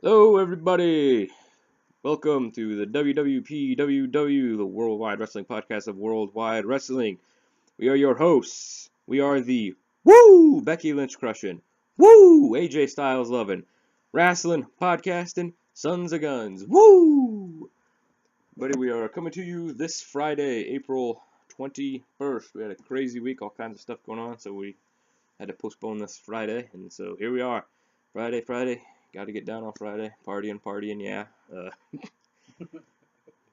Hello, everybody. Welcome to the WWPWW, the Worldwide Wrestling Podcast of Worldwide Wrestling. We are your hosts. We are the Becky Lynch crushing, AJ Styles loving, wrestling, podcasting, sons of guns, Buddy, we are coming to you this Friday, April 21st. We had a crazy week, all kinds of stuff going on, so we had to postpone this Friday, and so here we are. Friday. Got to get down on Friday. Partying, yeah.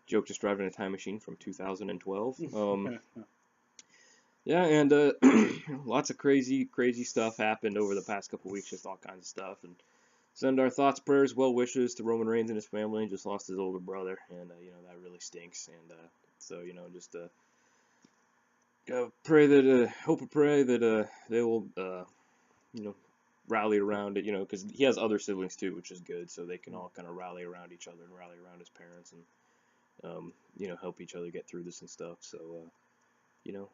Joke just driving a time machine from 2012. Yeah, and lots of crazy stuff happened over the past couple weeks, just all kinds of stuff. And send our thoughts, prayers, well wishes to Roman Reigns and his family. Just lost his older brother, and that really stinks. And so just pray that they will rally around it, because he has other siblings too, which is good, so they can all kind of rally around each other and rally around his parents and help each other get through this and stuff. So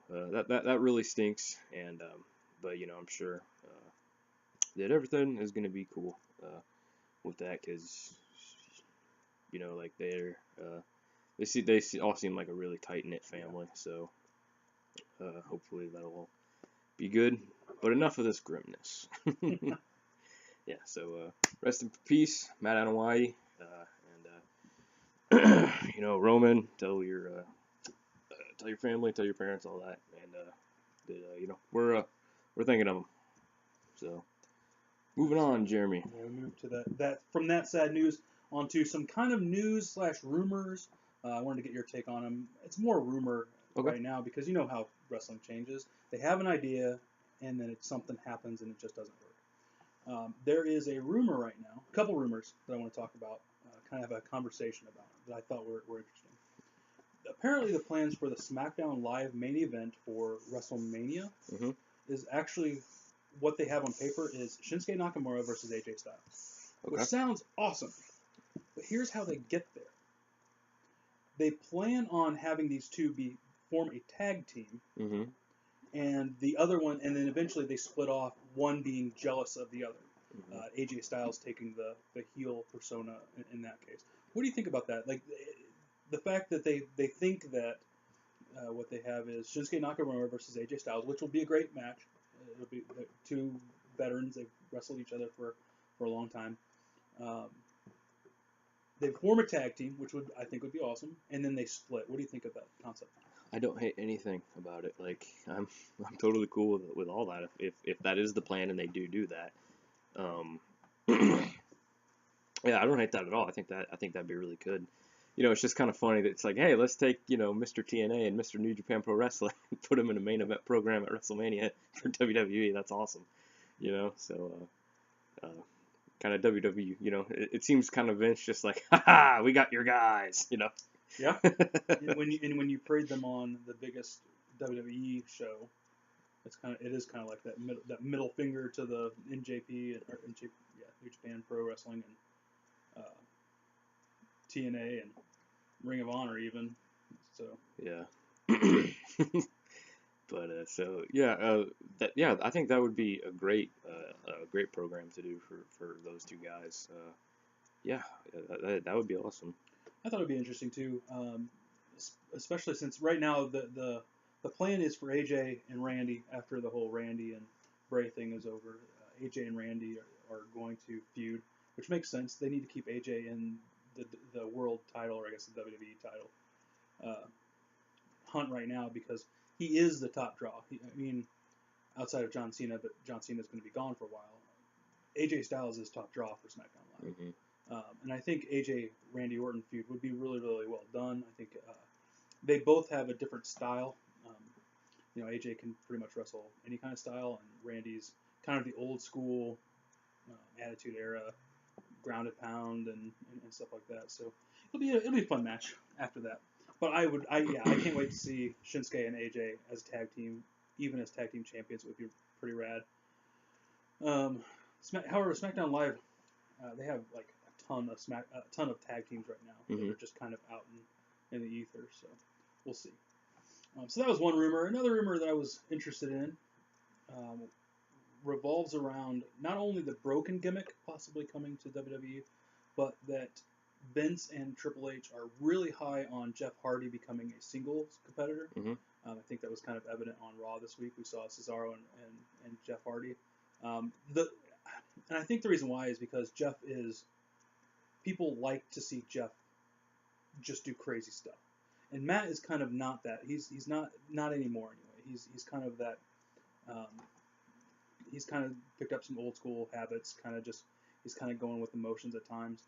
that really stinks, and but I'm sure that everything is going to be cool with that, because like they all seem like a really tight knit family, so hopefully that'll all be good. But enough of this grimness. Yeah, so rest in peace, Matt Anoa'i, and Roman, tell your family, tell your parents, all that, and we're thinking of them. So moving on, Jeremy. Yeah, we move to that from that sad news onto some kind of news / rumors. I wanted to get your take on them. It's more rumor right now, because you know how wrestling changes. They have an idea, and then something happens, and it just doesn't work. There is a rumor right now, a couple rumors that I want to talk about, kind of have a conversation about that I thought were interesting. Apparently, the plans for the SmackDown Live main event for WrestleMania is actually, what they have on paper is Shinsuke Nakamura versus AJ Styles, which sounds awesome. But here's how they get there. They plan on having these two form a tag team, and the other one, and then eventually they split off, one being jealous of the other. AJ Styles taking the heel persona in that case. What do you think about that? Like, the fact that they think that what they have is Shinsuke Nakamura versus AJ Styles, which will be a great match. It'll be the two veterans. They've wrestled each other for a long time. They form a tag team, which I think would be awesome, and then they split. What do you think of that concept? I don't hate anything about it. Like, I'm totally cool with all that if that is the plan and they do that. Yeah, I don't hate that at all. I think that'd be really good. It's just kind of funny that it's like, hey, let's take Mr. TNA and Mr. New Japan Pro Wrestling and put them in a main event program at WrestleMania for WWE. That's awesome. So kind of WWE. It seems kind of Vince just like, ha, we got your guys. Yeah. when you parade them on the biggest WWE show, it is kind of like that middle finger to the NJP or New Japan Pro Wrestling and TNA and Ring of Honor even. So yeah. But I think that would be a great program to do for those two guys. That would be awesome. I thought it'd be interesting too, especially since right now the plan is for AJ and Randy, after the whole Randy and Bray thing is over. AJ and Randy are going to feud, which makes sense. They need to keep AJ in the world title, or I guess the WWE title hunt right now, because he is the top draw. Outside of John Cena, but John Cena's going to be gone for a while. AJ Styles is top draw for SmackDown Live. And I think AJ Randy Orton feud would be really, really well done. I think they both have a different style. AJ can pretty much wrestle any kind of style, and Randy's kind of the old school Attitude Era, grounded pound and stuff like that. So it'll be a fun match after that. But I can't wait to see Shinsuke and AJ as a tag team, even as tag team champions. It would be pretty rad. However, SmackDown Live, they have like a ton of tag teams right now that are just kind of out in the ether. So we'll see. So that was one rumor. Another rumor that I was interested in revolves around not only the broken gimmick possibly coming to WWE, but that Vince and Triple H are really high on Jeff Hardy becoming a singles competitor. Mm-hmm. I think that was kind of evident on Raw this week. We saw Cesaro and Jeff Hardy. And I think the reason why is because people like to see Jeff just do crazy stuff. And Matt is kind of not that. He's not anymore anyway. He's kind of that. He's kind of picked up some old school habits. He's kind of going with emotions at times.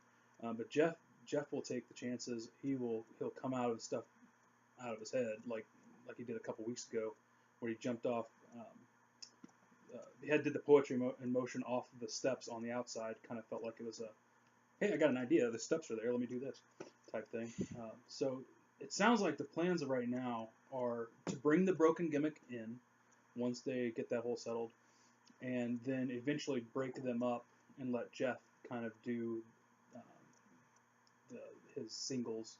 But Jeff will take the chances. He'll come out of stuff out of his head like he did a couple weeks ago, where he jumped off. He did the poetry in motion off the steps on the outside. Kind of felt like it was a, hey, I got an idea. The steps are there. Let me do this type thing. So it sounds like the plans of right now are to bring the broken gimmick in once they get that whole settled, and then eventually break them up and let Jeff kind of do his singles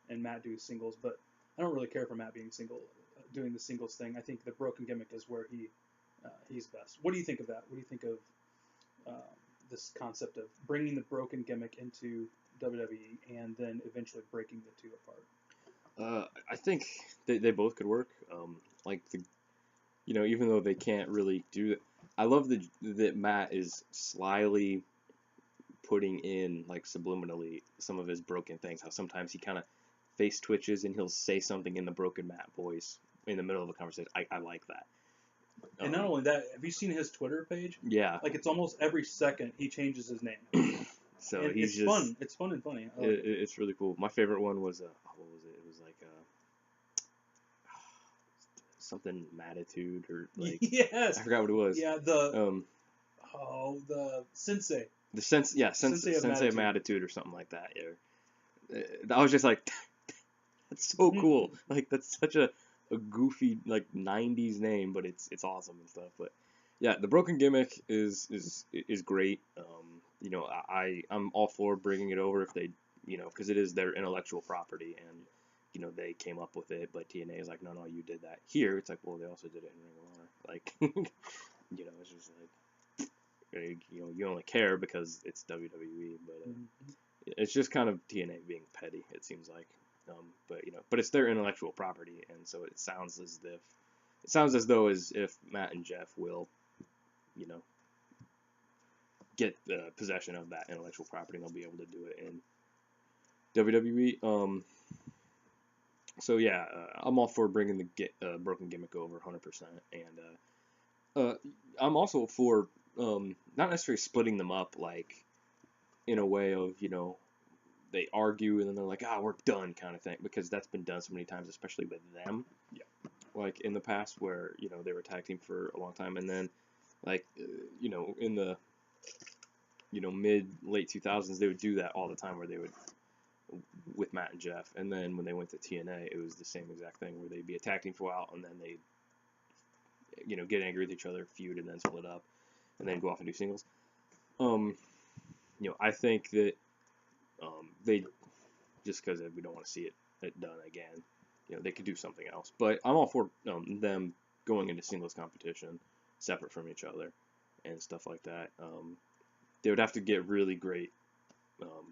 and Matt do his singles. But I don't really care for Matt being doing the singles thing. I think the broken gimmick is where he's best. What do you think of that? What do you think of this concept of bringing the broken gimmick into WWE and then eventually breaking the two apart? I think they both could work. Even though they can't really do it, I love that Matt is slyly putting in, like, subliminally some of his broken things. How sometimes he kind of face twitches and he'll say something in the broken Matt voice in the middle of a conversation. I like that. And not only that, have you seen his Twitter page? Yeah. Like, it's almost every second he changes his name. So and he's fun. It's fun and funny. It's really cool. My favorite one was what was it? It was like something Mattitude or like yes. I forgot what it was. Yeah, the Sensei. The Sensei of Mattitude or something like that. Yeah. I was just like, that's so cool. Like, that's such a goofy, like, 90s name, but it's awesome and stuff. But yeah, the broken gimmick is great. I'm all for bringing it over if they, because it is their intellectual property and they came up with it, but TNA is like, no, you did that. Here, it's like, well, they also did it in Ring of Honor. Like, it's just like, you only care because it's WWE, but it's just kind of TNA being petty, it seems like. But it's their intellectual property, and so it sounds as though if Matt and Jeff will, get the possession of that intellectual property, and they'll be able to do it in WWE. So yeah, I'm all for bringing the broken gimmick over 100%, and I'm also for not necessarily splitting them up like in a way of they argue and then they're like, we're done kind of thing, because that's been done so many times, especially with them. Yeah. Like in the past where they were tag team for a long time, and then like in the mid-late 2000s they would do that all the time where they would with Matt and Jeff, and then when they went to TNA it was the same exact thing where they'd be a tag team for a while and then they get angry with each other, feud, and then split up and then go off and do singles. I think that they, just because we don't want to see it done again, they could do something else. But I'm all for them going into singles competition separate from each other and stuff like that. They would have to get really great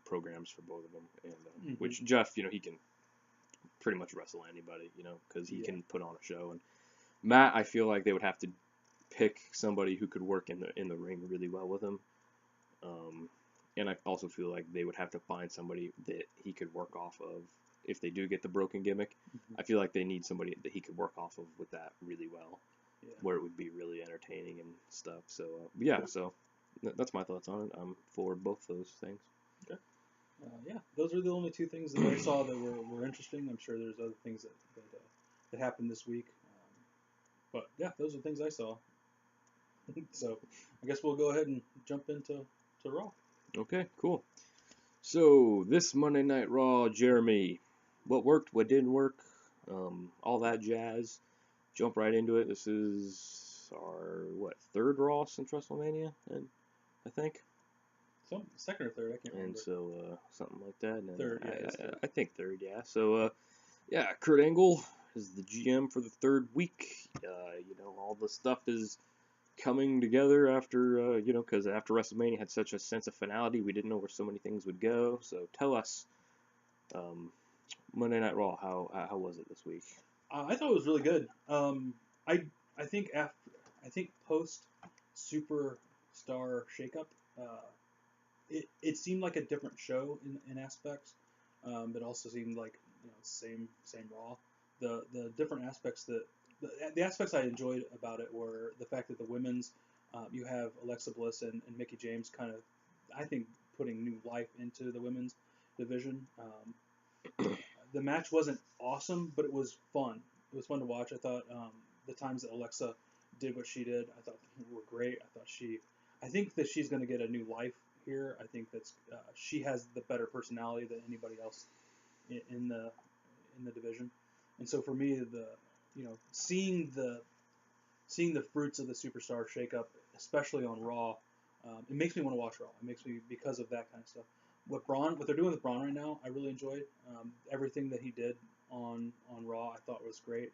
programs for both of them, and which Jeff, he can pretty much wrestle anybody, because he can put on a show. And Matt, I feel like they would have to pick somebody who could work in the ring really well with him. And I also feel like they would have to find somebody that he could work off of if they do get the broken gimmick. I feel like they need somebody that he could work off of with that really well, where it would be really entertaining and stuff. So, so that's my thoughts on it. I'm for both those things. Okay. Those are the only two things that I saw that were interesting. I'm sure there's other things that happened this week. But, those are the things I saw. So, I guess we'll go ahead and jump into Raw. Okay, cool. So, this Monday Night Raw, Jeremy, what worked, what didn't work, all that jazz. Jump right into it. This is our, third Raw since WrestleMania, I think? Second or third, I can't remember. And so, something like that. And third, third. I think third, yeah. So, Kurt Angle is the GM for the third week. All the stuff is coming together after, because after WrestleMania had such a sense of finality, we didn't know where so many things would go. So tell us, Monday Night Raw, how was it this week? I thought it was really good. I think post Superstar shakeup, it seemed like a different show in aspects, but also seemed like same Raw. The different aspects the aspects I enjoyed about it were the fact that the women's you have Alexa Bliss and Mickie James kind of, I think, putting new life into the women's division. The match wasn't awesome, but it was fun. It was fun to watch. I thought the times that Alexa did what she did, I thought were great. I think that she's going to get a new life here. I think that she has the better personality than anybody else in the division. And so for me, seeing the fruits of the Superstar shakeup, especially on Raw, it makes me want to watch Raw. It makes me, because of that kind of stuff. What they're doing with Braun right now, I really enjoyed. Everything that he did on Raw, I thought was great.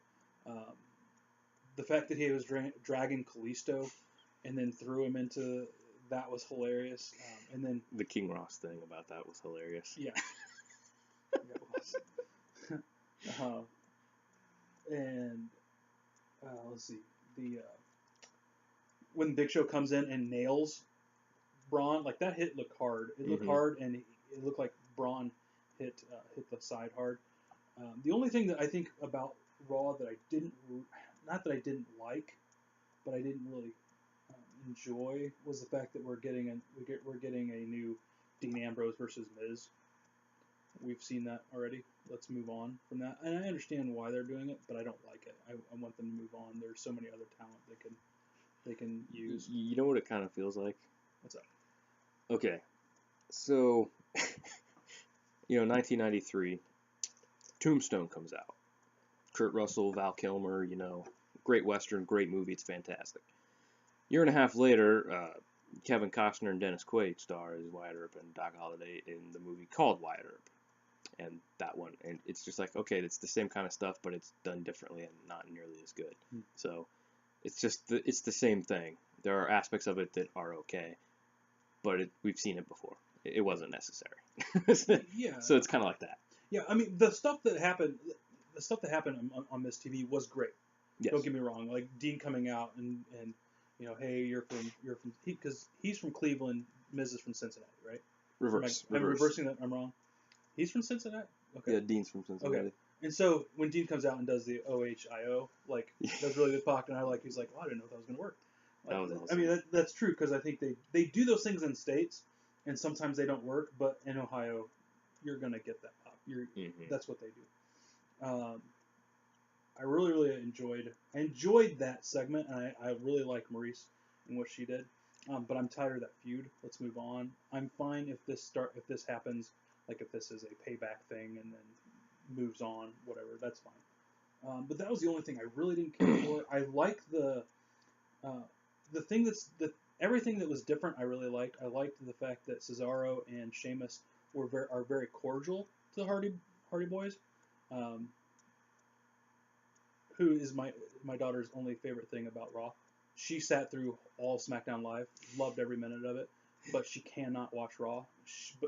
The fact that he was dragging Kalisto and then threw him into that was hilarious. And then the King Ross thing about that was hilarious. Yeah. Yeah, it was. And let's see, when Big Show comes in and nails Braun, like that hit looked hard. It looked hard, and it looked like Braun hit the side hard. The only thing that I think about Raw that I didn't like, but I didn't really enjoy, was the fact that we're getting a new Dean Ambrose versus Miz. We've seen that already. Let's move on from that. And I understand why they're doing it, but I don't like it. I want them to move on. There's so many other talent they can use. You know what it kind of feels like? What's that? Okay, so 1993, Tombstone comes out. Kurt Russell, Val Kilmer, great Western, great movie. It's fantastic. Year and a half later, Kevin Costner and Dennis Quaid star as Wyatt Earp and Doc Holliday in the movie called Wyatt Earp. And that one, and it's just like, okay, it's the same kind of stuff, but it's done differently and not nearly as good. So it's just it's the same thing. There are aspects of it that are okay, but we've seen it before. It wasn't necessary. Yeah. So it's kind of like that. Yeah, I mean, the stuff that happened on Miss TV was great. Yes. Don't get me wrong. Like Dean coming out and hey, you're from because he's from Cleveland, Miz is from Cincinnati, right? I'm reversing that. I'm wrong. He's from Cincinnati? Okay. Yeah, Dean's from Cincinnati. Okay. And so when Dean comes out and does the OHIO, like, that's really good talk, and he's like, I didn't know that was going to work. Like, that was awesome. I mean, that's true, because I think they do those things in states, and sometimes they don't work, but in Ohio, you're going to get that pop. That's what they do. I really, really enjoyed that segment, and I really like Maurice and what she did. But I'm tired of that feud. Let's move on. I'm fine if this happens, like if this is a payback thing and then moves on, whatever, that's fine. But that was the only thing I really didn't care for. I like the thing everything that was different. I really liked. I liked the fact that Cesaro and Sheamus are very cordial to the Hardy Boys, who is my daughter's only favorite thing about Raw. She sat through all SmackDown Live, loved every minute of it, but she cannot watch Raw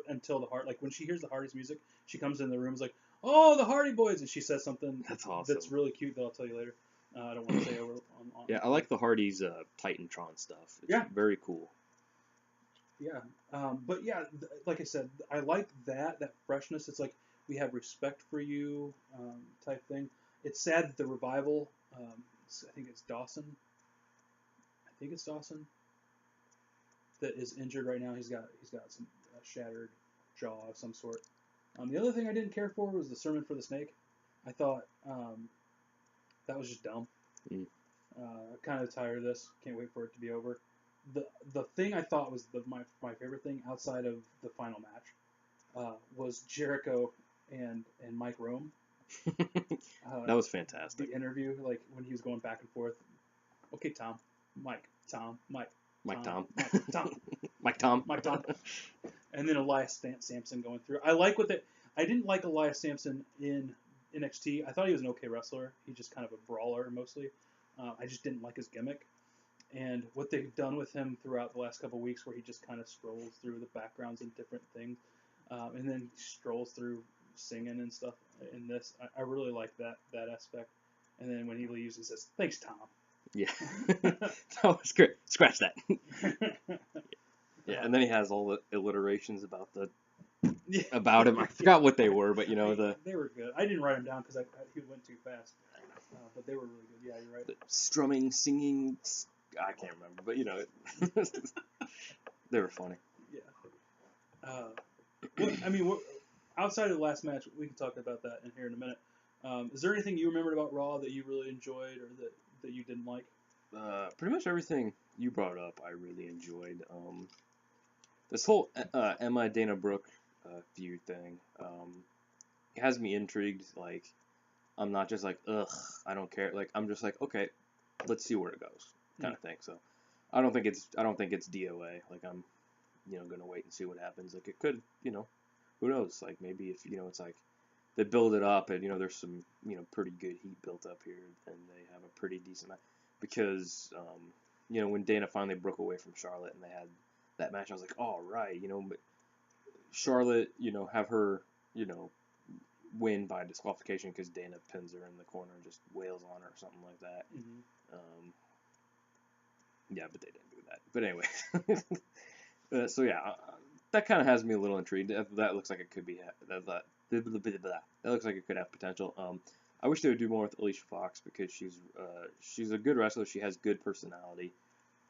until when she hears the Hardys music, she comes in the room, is like, "Oh, the Hardy Boys," and she says something that's really cute that I'll tell you later. I don't want to say over on. Yeah, I like the Hardys Titantron stuff. It's very cool. Yeah, but yeah, like I said, I like that freshness. It's like we have respect for you type thing. It's sad that the Revival, I think it's Dawson, that is injured right now. He's got some shattered jaw of some sort. The other thing I didn't care for was the Sermon for the Snake. I thought that was just dumb. Kind of tired of this. Can't wait for it to be over. The thing I thought was my favorite thing outside of the final match was Jericho and Mike Rome. That was fantastic. The interview, like when he was going back and forth. Okay, Tom, Mike, Tom, Mike. Mike Tom. Mike Tom. Mike Tom. Mike Tom. And then Elias Sampson going through. I didn't like Elias Sampson in NXT. I thought he was an okay wrestler. He's just kind of a brawler mostly. I just didn't like his gimmick. And what they've done with him throughout the last couple of weeks, where he just kind of strolls through the backgrounds and different things, and then strolls through singing and stuff in this, I really like that aspect. And then when he leaves, he says, "Thanks, Tom." Yeah. That was great. Scratch that. Yeah, and then he has all the alliterations about him. I forgot what they were, but they were good. I didn't write them down because he went too fast, but they were really good. Yeah, you're right. The strumming, singing, I can't remember, but they were funny. Yeah. Outside of the last match, we can talk about that in here in a minute. Is there anything you remembered about Raw that you really enjoyed or that you didn't like? Pretty much everything you brought up, I really enjoyed. This whole Emma Dana Brooke feud thing has me intrigued. Like, I'm not just like, ugh, I don't care. Like, I'm just like, okay, let's see where it goes, kind of thing. So, I don't think it's DOA. Like, I'm, gonna wait and see what happens. Like, it could, who knows? Like, maybe if it's like they build it up and there's some pretty good heat built up here, and they have a pretty decent match. Because when Dana finally broke away from Charlotte and they had that match, I was like, all right, but Charlotte, have her, win by disqualification because Dana pins her in the corner and just wails on her or something like that. Mm-hmm. Yeah, but they didn't do that. But anyway, so yeah, that kind of has me a little intrigued. That looks like it could be that looks like it could have potential. I wish they would do more with Alicia Fox because she's a good wrestler. She has good personality,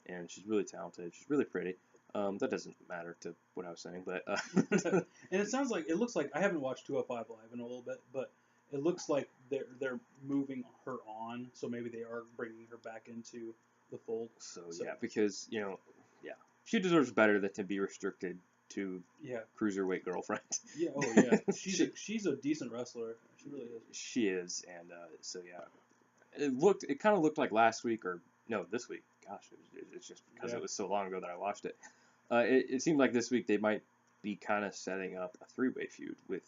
and she's really talented. She's really pretty. That doesn't matter to what I was saying, but and it looks like I haven't watched 205 Live in a little bit, but it looks like they're moving her on, so maybe they are bringing her back into the fold. So yeah, because she deserves better than to be restricted to cruiserweight girlfriend. Yeah, oh yeah, she's a decent wrestler. She really is. She is, and so yeah, it kind of looked like last week or no, this week. Gosh, it's just because it was so long ago that I watched it. It seemed like this week they might be kind of setting up a three-way feud with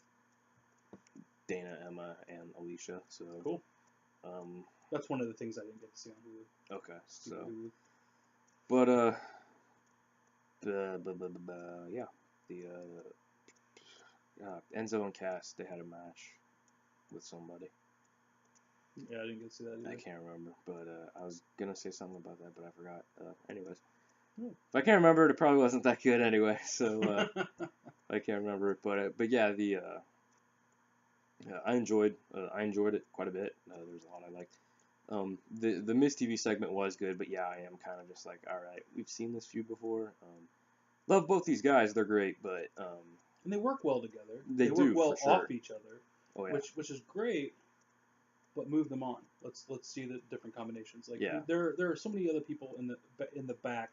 Dana, Emma, and Alicia. So cool. That's one of the things I didn't get to see on Hulu. Okay, so Hulu. But yeah, the Enzo and Cass, they had a match with somebody. Yeah, I didn't get to see that either. I can't remember, but I was gonna say something about that, but I forgot. Anyways, if I can't remember it, it probably wasn't that good anyway. So I can't remember it, but yeah, I enjoyed it quite a bit. There's a lot I liked. The Miz TV segment was good, but yeah, I am kind of just like, all right, we've seen this feud before. Love both these guys; they're great, but and they work well together. They work do, well for sure. off each other, oh, yeah. which is great. But move them on. Let's see the different combinations. Like there are so many other people in the back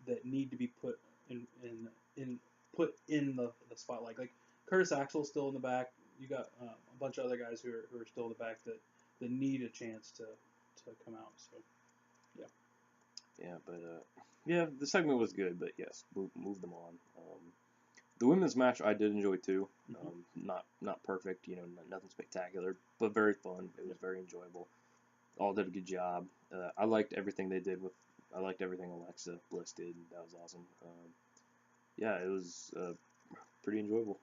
that need to be put in the spotlight. Like Curtis Axel's still in the back. You got a bunch of other guys who are still in the back that need a chance to come out. So yeah. Yeah, but the segment was good. But yes, move them on. The women's match I did enjoy too. Not perfect, nothing spectacular, but very fun. It was very enjoyable. All did a good job. I liked everything they did I liked everything Alexa Bliss did. That was awesome. Yeah, it was pretty enjoyable.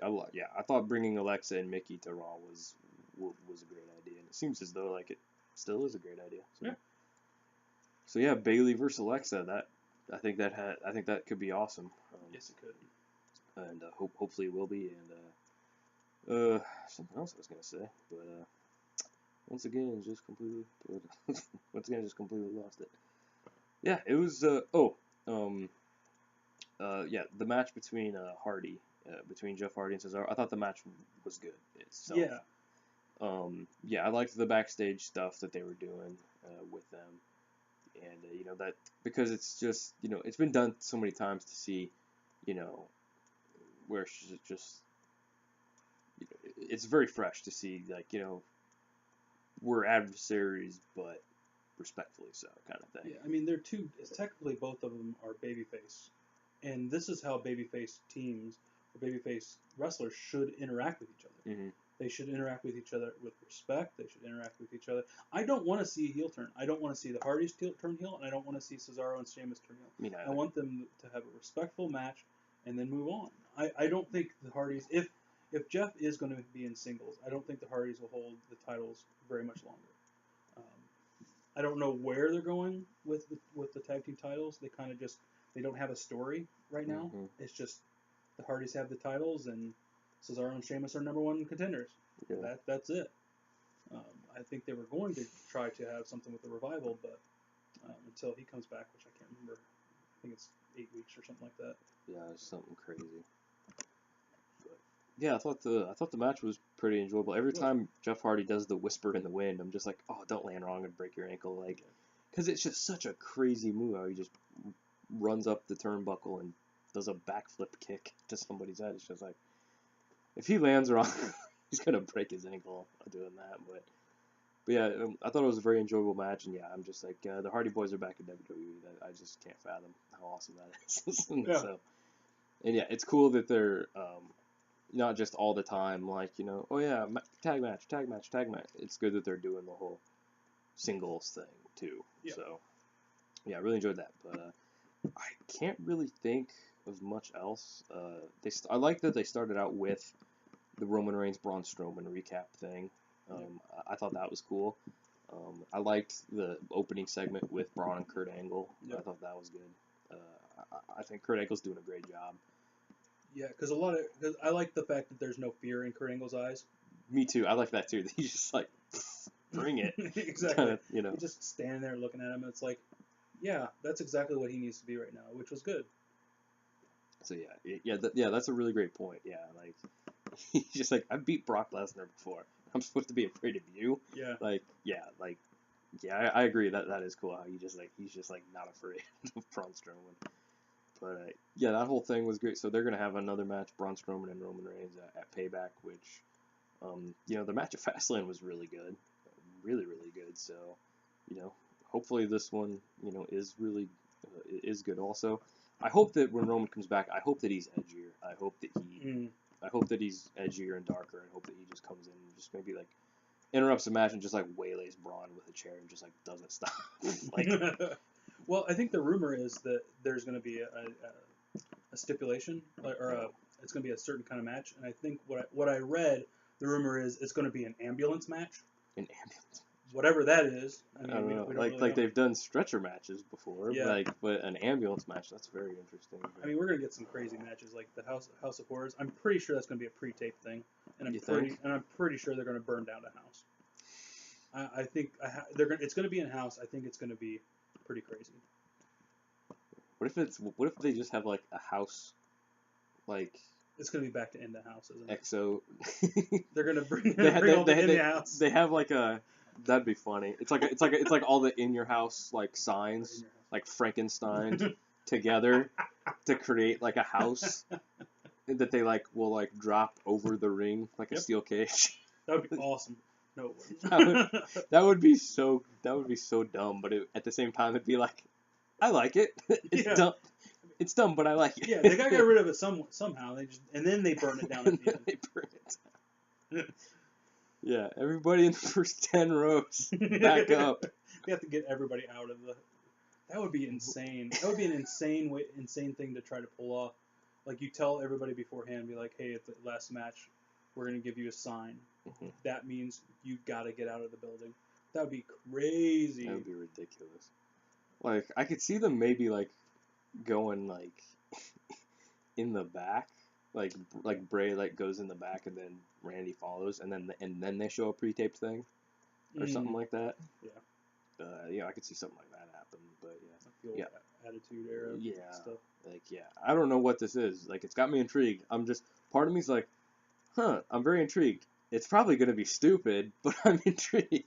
I thought bringing Alexa and Mickey to Raw was a great idea, and it seems as though like it still is a great idea. So, yeah. So yeah, Bayley versus Alexa. I think that could be awesome. Yes, it could. And hopefully it will be. And something else I was gonna say, but once again, just completely lost it. Yeah, it was. The match between between Jeff Hardy and Cesaro. I thought the match was good itself. Yeah. I liked the backstage stuff that they were doing with them, and that because it's just it's been done so many times to see, where she's just, it's very fresh to see, like, we're adversaries, but respectfully so, kind of thing. Yeah, I mean, technically both of them are babyface, and this is how babyface teams or babyface wrestlers should interact with each other. Mm-hmm. They should interact with each other with respect. They should interact with each other. I don't want to see a heel turn. I don't want to see the Hardys turn heel, and I don't want to see Cesaro and Sheamus turn heel. Me neither. I want them to have a respectful match and then move on. I don't think the Hardys, if Jeff is going to be in singles, I don't think the Hardys will hold the titles very much longer. I don't know where they're going with the tag team titles. They kind of just, they don't have a story right now. Mm-hmm. It's just the Hardys have the titles, and Cesaro and Sheamus are number one contenders. Yeah. That's it. I think they were going to try to have something with the Revival, but until he comes back, which I can't remember. I think it's 8 weeks or something like that. Yeah, it's something crazy. But yeah, I thought the match was pretty enjoyable. Every time Jeff Hardy does the whisper in the wind, I'm just like, oh, don't land wrong and break your ankle, like, because it's just such a crazy move how he just runs up the turnbuckle and does a backflip kick to somebody's head. It's just like, if he lands wrong, he's gonna break his ankle doing that. But yeah, I thought it was a very enjoyable match, and yeah, I'm just like, the Hardy Boys are back in WWE. I just can't fathom how awesome that is. Yeah. So, and yeah, it's cool that they're not just all the time like, oh yeah, tag match. It's good that they're doing the whole singles thing too. Yeah. So yeah, I really enjoyed that. But I can't really think of much else. I like that they started out with the Roman Reigns Braun Strowman recap thing. I thought that was cool. I liked the opening segment with Braun and Kurt Angle. Yep. I thought that was good. I think Kurt Angle's doing a great job. Yeah, because I like the fact that there's no fear in Kurt Angle's eyes. Me too. I like that too. He's just like, bring it. Exactly. Kinda, He's just standing there looking at him, and it's like, yeah, that's exactly what he needs to be right now, which was good. So that's a really great point. Yeah, like he's just like, I beat Brock Lesnar before. I'm supposed to be afraid of you. Yeah. I agree that is cool how he's just like not afraid of Braun Strowman. But yeah, that whole thing was great. So they're gonna have another match, Braun Strowman and Roman Reigns at Payback, which the match at Fastlane was really good, really good. So hopefully this one is really is good also. I hope that when Roman comes back, I hope that he's edgier. I hope that he's edgier and darker. I hope that he just comes in and just maybe like interrupts the match and just like waylays Braun with a chair and just like doesn't stop. Like, well, I think the rumor is that there's going to be a stipulation, it's going to be a certain kind of match, and I think what I read, the rumor is it's going to be an ambulance match. An ambulance. Whatever that is. I don't know. We don't like really know. They've done stretcher matches before. Yeah. But an ambulance match, that's very interesting. I mean, we're gonna get some crazy matches like the House of Horrors. I'm pretty sure that's gonna be a pre-taped thing, and I'm pretty sure they're gonna burn down the house. I think it's gonna be in house. I think it's gonna be pretty crazy. What if they just have like a house, like it's gonna be back to in the house, isn't it? EXO. They're gonna bring all the in the house. They have like a. That'd be funny. It's like all the in your house like signs, like Frankenstein together to create like a house that they like will like drop over the ring like a steel cage. That would be awesome. No, that would be so dumb, but at the same time it'd be like, I like it. It's dumb. It's dumb, but I like it. Yeah, they gotta get rid of it somehow. And then they burn it down at the end. They burn it down. Yeah, everybody in the first 10 rows, back up. We have to get everybody out of the. That would be insane. That would be an insane thing to try to pull off. Like you tell everybody beforehand, be like, hey, at the last match, we're gonna give you a sign. Mm-hmm. That means you gotta get out of the building. That would be crazy. That would be ridiculous. Like I could see them maybe like going like in the back. Like Bray like goes in the back and then Randy follows and then they show a pre-taped thing or something like that. Yeah. I could see something like that happen, but Like the old Attitude Era stuff. Like I don't know what this is. Like it's got me intrigued. I'm just part of me's like, I'm very intrigued. It's probably gonna be stupid, but I'm intrigued.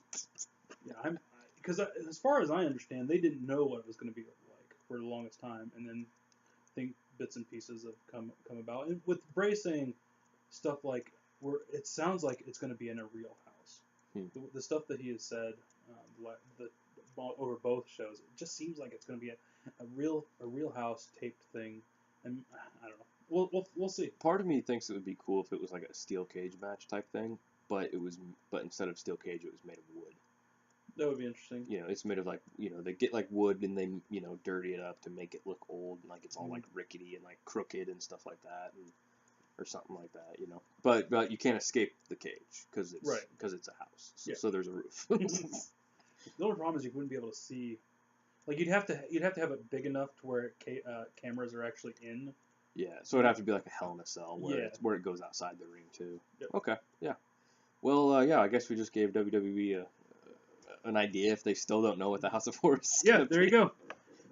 Yeah, because as far as I understand, they didn't know what it was gonna be like for the longest time, and then I think bits and pieces have come about. And with Bray saying stuff like, it sounds like it's going to be in a real house. The stuff that he has said over both shows, it just seems like it's going to be a real house taped thing. And I don't know. We'll see. Part of me thinks it would be cool if it was like a steel cage match type thing, but instead of steel cage, it was made of wood. That would be interesting. You know, it's made of like, you know, they get like wood and they, you know, dirty it up to make it look old and like it's all like rickety and like crooked and stuff like that, and or something like that, you know. But you can't escape the cage because it's a house, so there's a roof. The only problem is you wouldn't be able to see. Like you'd have to have it big enough to where cameras are actually in. Yeah, so it'd have to be like a Hell in a Cell where it goes outside the ring too. Yep. Okay, yeah. Well, yeah, I guess we just gave WWE an idea if they still don't know what the House of Horrors is. Yeah, there you go.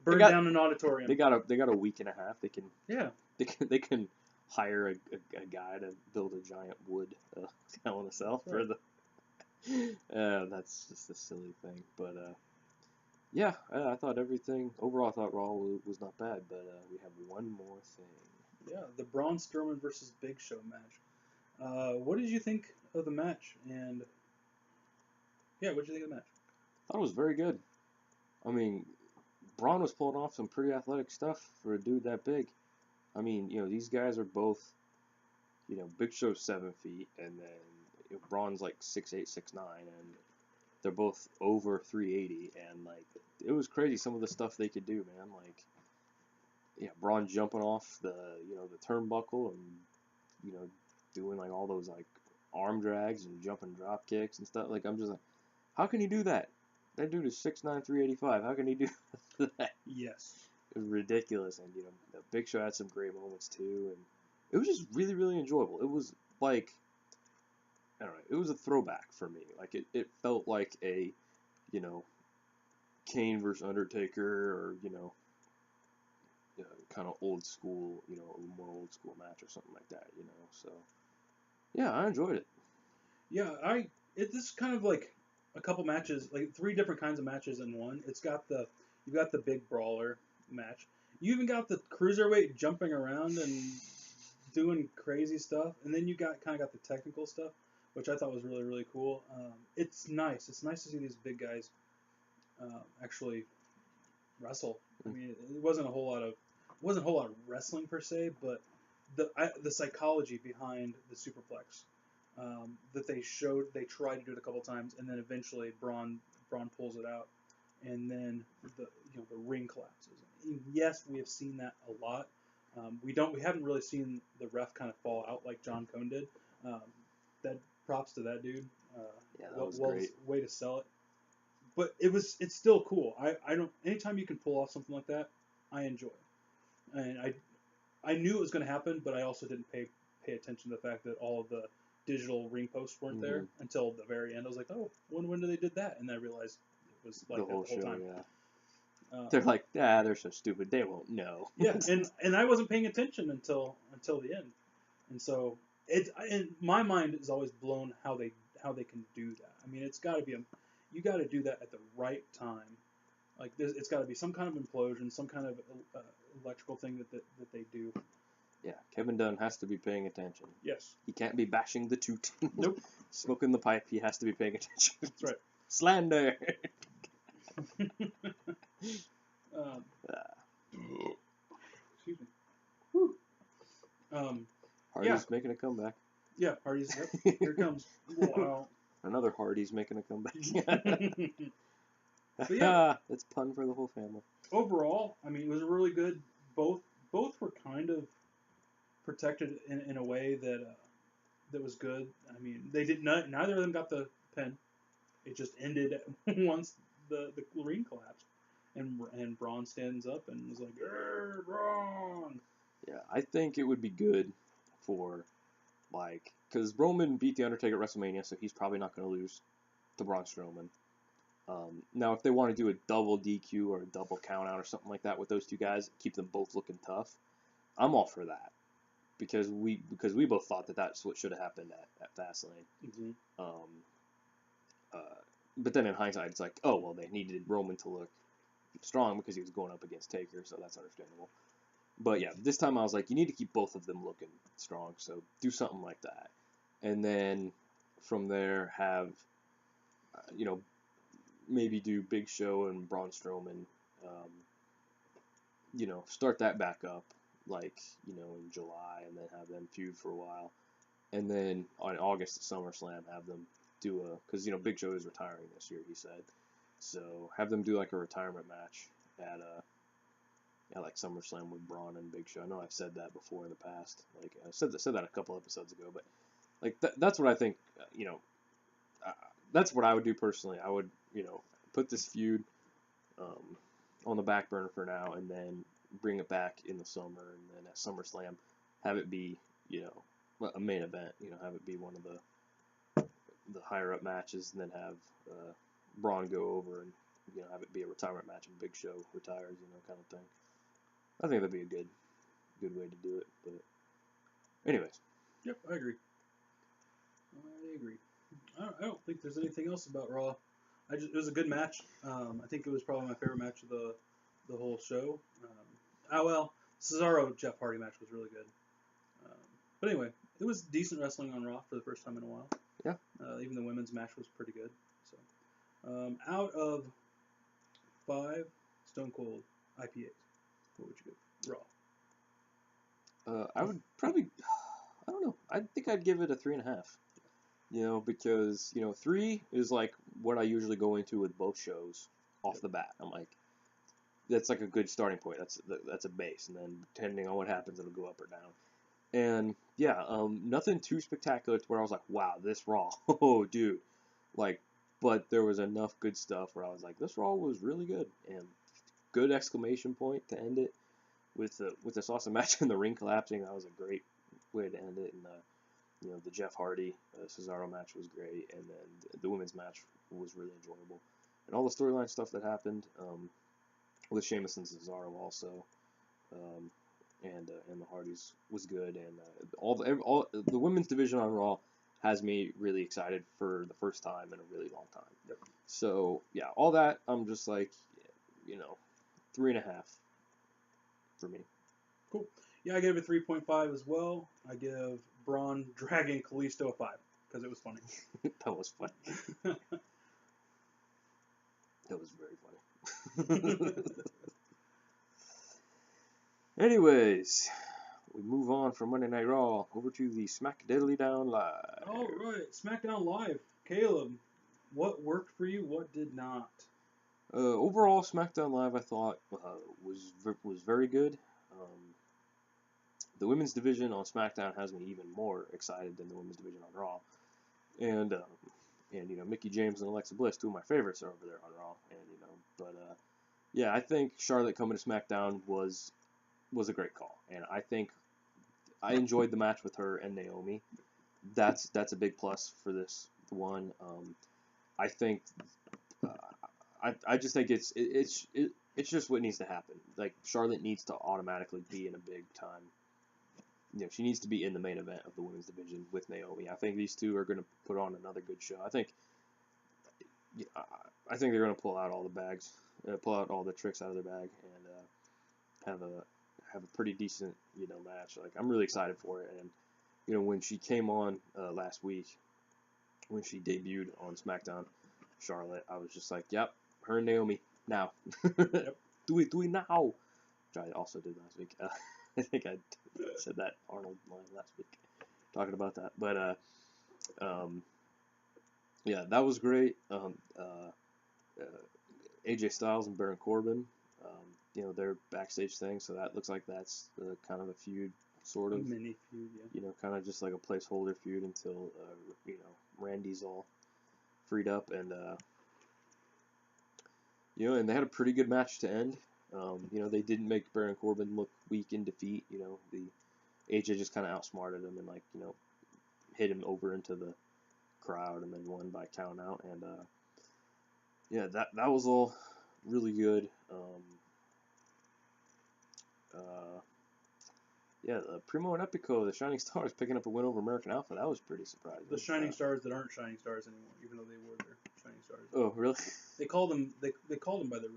Burn down an auditorium. They got a week and a half. They can hire a guy to build a giant wood Hell in a Cell for the. That's just a silly thing, but yeah, I thought everything overall. I thought Raw was not bad, but we have one more thing. Yeah, the Braun Strowman versus Big Show match. What did you think of the match? And yeah, what did you think of the match? I thought it was very good. I mean, Braun was pulling off some pretty athletic stuff for a dude that big. I mean, you know, these guys are both, you know, Big Show's 7 feet, and then you know, Braun's like 6'8", 6'9", and they're both over 380, and like it was crazy some of the stuff they could do, man. Like, yeah, Braun jumping off the turnbuckle and you know doing like all those like arm drags and jumping drop kicks and stuff. Like I'm just like, how can he do that? That dude is 6'9", 385. How can he do that? Yes. It was ridiculous, and you know, the Big Show had some great moments too, and it was just really, really enjoyable. It was like, I don't know, it was a throwback for me. Like it felt like a, you know, Kane versus Undertaker, or you know, kind of old school, you know, a more old school match or something like that, you know. So yeah, I enjoyed it. Yeah, this is kind of like a couple matches, like 3 different kinds of matches in one. You got the big brawler match. You even got the cruiserweight jumping around and doing crazy stuff, and then you kind of got the technical stuff, which I thought was really, really cool. It's nice. It's nice to see these big guys actually wrestle. I mean, it wasn't a whole lot of wrestling per se, but the psychology behind the superplex that they tried to do it a couple times, and then eventually Braun pulls it out, and then the ring collapses. And yes, we have seen that a lot. We haven't really seen the ref kind of fall out like John Cone did. That props to that dude. Yeah, that was great. Way to sell it. But it's still cool. I don't, anytime you can pull off something like that, I enjoy it. And I knew it was going to happen, but I also didn't pay attention to the fact that all of the digital ring posts weren't there until the very end. I was like, oh, when did they did that? And I realized it was like the whole show, time. Yeah. They're like, they're so stupid, they won't know. Yeah, and I wasn't paying attention until the end, and so in my mind is always blown how they can do that. I mean, it's got to be you got to do that at the right time. Like it's got to be some kind of implosion, some kind of electrical thing that they do. Yeah, Kevin Dunn has to be paying attention. Yes. He can't be bashing the toot. Nope. Smoking the pipe. He has to be paying attention. That's right. Slander. Excuse me. Whew. Hardy's making a comeback. Yeah, Hardy's. Yep, here it comes. Wow. Another Hardy's making a comeback. But yeah, it's pun for the whole family. Overall, I mean, it was really good. Both were kind of protected in a way that was good. I mean, they did not. Neither of them got the pin. It just ended once the ring collapsed, and Braun stands up and was like, Braun. Yeah, I think it would be good for, like, because Roman beat The Undertaker at WrestleMania, so he's probably not going to lose to Braun Strowman. Now, if they want to do a double DQ or a double countout or something like that with those two guys, keep them both looking tough, I'm all for that. Because we both thought that that's what should have happened at Fastlane. Mm-hmm. But then in hindsight, it's like, oh, well, they needed Roman to look strong because he was going up against Taker, so that's understandable. But yeah, this time I was like, you need to keep both of them looking strong, so do something like that. And then from there have, maybe do Big Show and Braun Strowman, start that back up, like, in July, and then have them feud for a while. and then on August at SummerSlam have them do because Big Show is retiring this year, he said, so have them do like a retirement match at like SummerSlam with Braun and Big Show. I know I've said that before in the past, like I said that a couple episodes ago, but like that's what I think, that's what I would do personally. I would put this feud on the back burner for now, and then bring it back in the summer, and then at SummerSlam have it be a main event. Have it be one of the higher up matches, and then have Braun go over and have it be a retirement match and Big Show retires, kind of thing. I think that'd be a good way to do it. But anyways. Yep, I agree. I don't think there's anything else about Raw. It was a good match. I think it was probably my favorite match of the whole show. Cesaro Jeff Hardy match was really good. But anyway, it was decent wrestling on Raw for the first time in a while. Yeah. Even the women's match was pretty good. So, out of 5 Stone Cold IPAs, what would you give Raw? I would probably, I don't know. I think I'd give it a 3.5. Because 3 is like what I usually go into with both shows off the bat. I'm like, that's like a good starting point. That's a base, and then depending on what happens, it'll go up or down. And yeah, nothing too spectacular to where I was like, wow, this Raw, oh dude, like, but there was enough good stuff where I was like, this Raw was really good, and good exclamation point to end it with this awesome match and the ring collapsing. That was a great way to end it, and the Jeff Hardy Cesaro match was great, and then the women's match was really enjoyable, and all the storyline stuff that happened with Sheamus and Cesaro also, and the Hardys was good, and all the women's division on Raw has me really excited for the first time in a really long time. Yep. So yeah, all that I'm just like, 3.5 for me. Cool. Yeah, I gave it 3.5 as well. I give Braun dragging Kalisto a 5 because it was funny. That was funny. That was very funny. Anyways, we move on from Monday Night Raw over to the SmackDown Live. All right, SmackDown Live. Caleb, what worked for you? What did not? Overall, SmackDown Live I thought was very good. The women's division on SmackDown has me even more excited than the women's division on Raw, and Mickie James and Alexa Bliss, two of my favorites, are over there on Raw, and yeah, I think Charlotte coming to SmackDown was a great call, and I think I enjoyed the match with her and Naomi. That's a big plus for this one. I think I just think it's just what needs to happen. Like, Charlotte needs to automatically be in a big time. She needs to be in the main event of the women's division with Naomi. I think these two are going to put on another good show. I think they're going to pull out all the bags, pull out all the tricks out of their bag, and have a pretty decent match. Like, I'm really excited for it. And when she came on last week, when she debuted on SmackDown, Charlotte, I was just like, yep, her and Naomi now. Yep. Do it now. Which I also did last week. I think I said that Arnold line last week, talking about that. But yeah, that was great. AJ Styles and Baron Corbin, their backstage thing. So that looks like that's kind of a feud, sort of. A mini feud, yeah. Kind of just like a placeholder feud until Randy's all freed up, and and they had a pretty good match to end. They didn't make Baron Corbin look weak in defeat. The AJ just kind of outsmarted him and hit him over into the crowd and then won by count out. And yeah, that was all really good. Yeah, Primo and Epico, the Shining Stars, picking up a win over American Alpha. That was pretty surprising. The Shining Stars that aren't Shining Stars anymore, even though they were their Shining Stars. Oh, really? They called them. They called them by the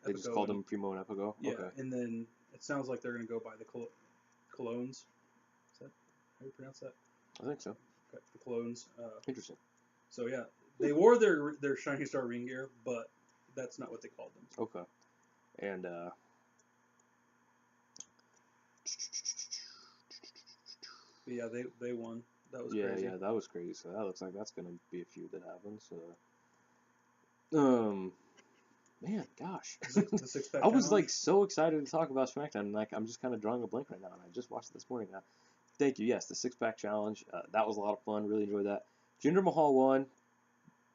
They just called them Primo and Epico? Yeah, okay. And then it sounds like they're going to go by the Colognes. Is that how you pronounce that? I think so. Okay, the Colognes. Interesting. So yeah, they wore their Shining Star ring gear, but that's not what they called them. Okay. And but yeah, they won. That was Yeah, crazy. yeah, that was crazy. So that looks like that's gonna be a feud that happens. Man, gosh, The six-pack I was challenge. like so excited to talk about SmackDown, and like I'm just kind of drawing a blank right now. And I just watched it this morning. Thank you. Yes, the six-pack challenge. That was a lot of fun. Really enjoyed that. Jinder Mahal won.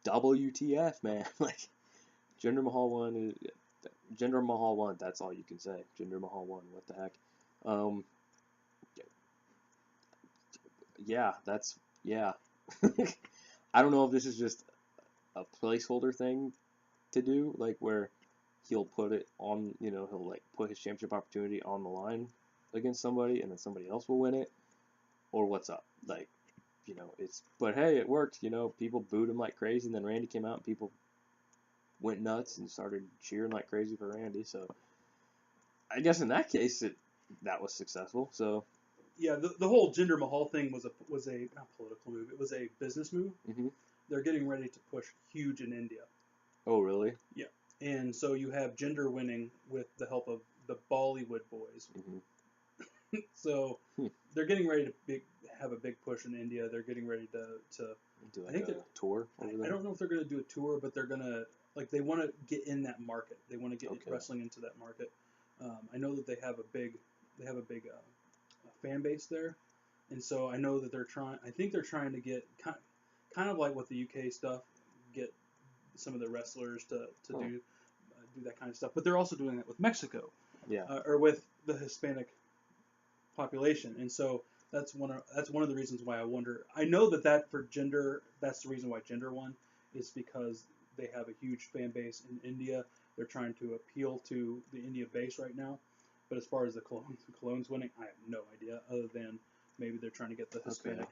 WTF, man? Like Jinder Mahal won. Jinder Mahal won. That's all you can say. Jinder Mahal won. What the heck? Um, yeah, yeah. I don't know if this is just a placeholder thing to do, like where he'll put it on, he'll like put his championship opportunity on the line against somebody, and then somebody else will win it, or what's up? Like, but hey, it worked. People booed him like crazy, and then Randy came out, and people went nuts and started cheering like crazy for Randy. So I guess in that case, that was successful. So Yeah, the whole Jinder Mahal thing was a not political move. It was a business move. mm-hmm. They're getting ready to push huge in India. Oh, really? Yeah, and so you have Jinder winning with the help of the Bollywood boys. Mm-hmm. So they're getting ready to have a big push in India. They're getting ready to do like I think a tour over there. I don't know if they're going to do a tour, but they're going to they want to get in that market. They want to get wrestling into that market. I know that they have a big fan base there, and so I know that they're trying. I think they're trying to get kind of like with the UK stuff, get some of the wrestlers to do that kind of stuff. But they're also doing that with Mexico, Yeah. Or with the Hispanic population, and so that's one of the reasons why I wonder. I know that for Jinder, that's the reason why Jinder won, is because they have a huge fan base in India. They're trying to appeal to the India base right now. But as far as the Colognes winning, I have no idea, other than maybe they're trying to get the Hispanic